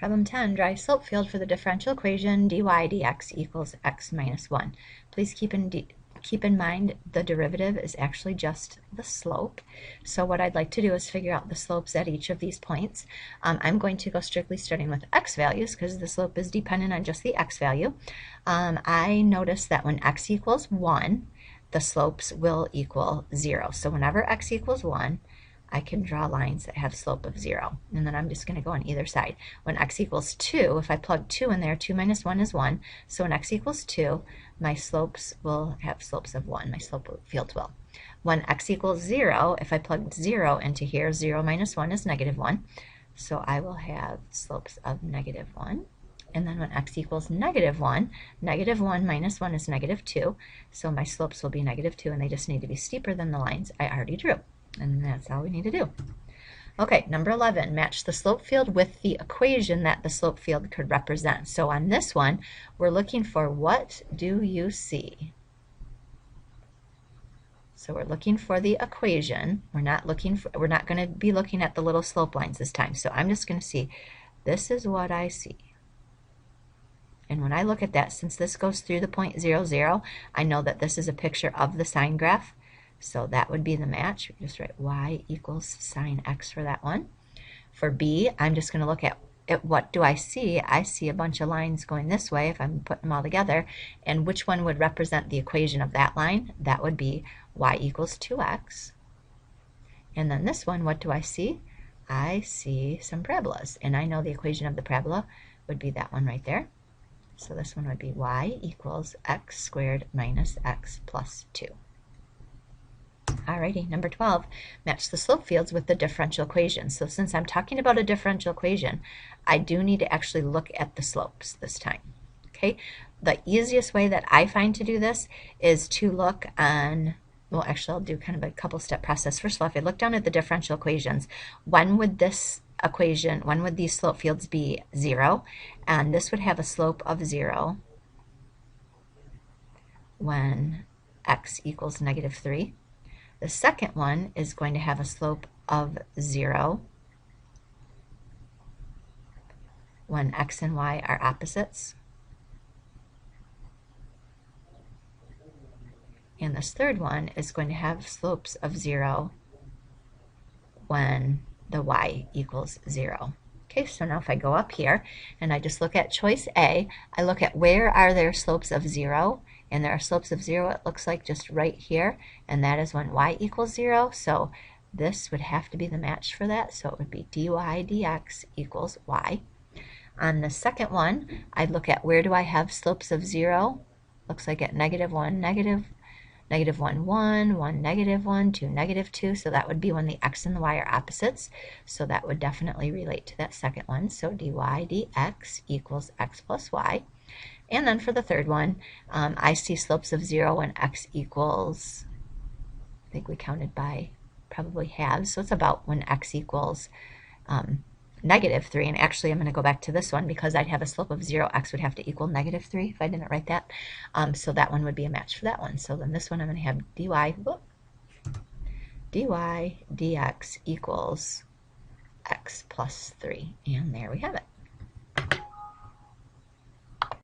Problem 10, draw a slope field for the differential equation dy dx equals x minus 1. Please keep in mind the derivative is actually just the slope. So what I'd like to do is figure out the slopes at each of these points. I'm going to go strictly starting with x values because the slope is dependent on just the x value. I notice that when x equals 1, the slopes will equal 0. So whenever x equals 1, I can draw lines that have slope of 0. And then I'm just going to go on either side. When x equals 2, if I plug 2 in there, 2 minus 1 is 1. So when x equals 2, my slopes will have slopes of 1. My slope fields will. When x equals 0, if I plug 0 into here, 0 minus 1 is negative 1. So I will have slopes of negative 1. And then when x equals negative 1 minus 1 is negative 2. So my slopes will be negative 2, and they just need to be steeper than the lines I already drew. And that's all we need to do. Okay, number 11, match the slope field with the equation that the slope field could represent. So on this one, we're looking for what do you see? So we're looking for the equation. We're not going to be looking at the little slope lines this time. So I'm just going to see, this is what I see. And when I look at that, since this goes through the point 0, 0, I know that this is a picture of the sine graph. So that would be the match. We just write y equals sine x for that one. For B, I'm just going to look at what do I see? I see a bunch of lines going this way if I'm putting them all together. And which one would represent the equation of that line? That would be y equals 2x. And then this one, what do I see? I see some parabolas. And I know the equation of the parabola would be that one right there. So this one would be y equals x squared minus x plus 2. Alrighty, number 12, match the slope fields with the differential equation. So since I'm talking about a differential equation, I do need to actually look at the slopes this time. Okay, the easiest way that I find to do this is to look on, well, actually I'll do kind of a couple-step process. First of all, if I look down at the differential equations, when would these slope fields be 0? And this would have a slope of 0 when x equals negative 3. The second one is going to have a slope of 0 when x and y are opposites. And this third one is going to have slopes of 0 when the y equals 0. Okay, so now if I go up here and I just look at choice A, I look at where are there slopes of 0, and there are slopes of 0, it looks like just right here, and that is when y equals 0. So this would have to be the match for that, so it would be dy dx equals y. On the second one, I'd look at where do I have slopes of 0? Looks like at negative 1, negative 1, 1, 1, negative 1, 2, negative 2. So that would be when the x and the y are opposites. So that would definitely relate to that second one. So dy dx equals x plus y. And then for the third one, I see slopes of 0 when x equals, I think we counted by probably halves. So it's about when x equals negative 3. And actually, I'm going to go back to this one because I'd have a slope of 0. X would have to equal negative 3 if I didn't write that. So that one would be a match for that one. So then this one I'm going to have dy dx equals x plus 3. And there we have it.